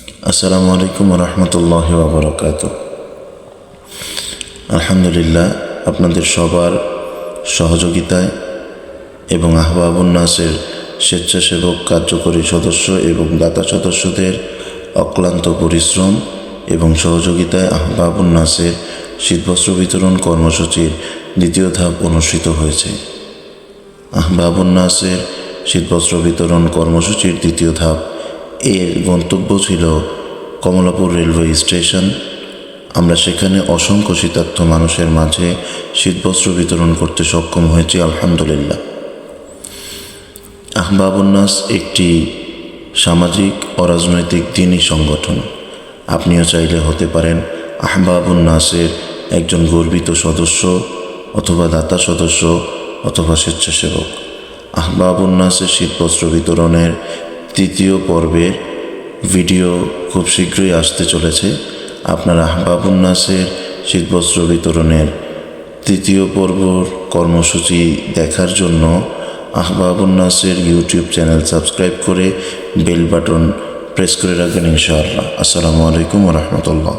আসসালামু আলাইকুম রহমতুল্লাহি ওয়া বারাকাতুহু। আলহামদুলিল্লাহ, আপনাদের সবার সহযোগিতায় এবং আহবাবুন নাসের স্বেচ্ছাসেবক কার্যকরী সদস্য এবং দাতা সদস্যদের অক্লান্ত পরিশ্রম এবং সহযোগিতায় আহবাবুন নাসের শীতবস্ত্র বিতরণ কর্মসূচির দ্বিতীয় ধাপ অনুষ্ঠিত হয়েছে। আহবাবুন নাসের শীতবস্ত্র বিতরণ কর্মসূচির দ্বিতীয় ধাপ এর গন্তব্য ছিল কমলাপুর রেলওয়ে স্টেশন। আমরা সেখানে অসংখ্য শীতার্থ মানুষের মাঝে শীতবস্ত্র বিতরণ করতে সক্ষম হয়েছি, আলহামদুলিল্লাহ। আহবাবুন নাস একটি সামাজিক অরাজনৈতিক দ্বীনি সংগঠন। আপনিও চাইলে হতে পারেন আহবাবুন নাসের একজন গর্বিত সদস্য অথবা দাতা সদস্য অথবা স্বেচ্ছাসেবক। আহবাবুন নাসের শীতবস্ত্র বিতরণের তৃতীয় পর্বের ভিডিও খুব শীঘ্রই আসতে চলেছে। আপনারা আহবাবুন নাসের শীতবস্ত্র বিতরণের তৃতীয় পর্বর কর্মসূচি দেখার জন্য আহবাবুন নাসের ইউটিউব চ্যানেল সাবস্ক্রাইব করে বেল বাটন প্রেস করে রাখবেন ইনশাআল্লাহ। আসসালামু আলাইকুম ওয়া রাহমাতুল্লাহ।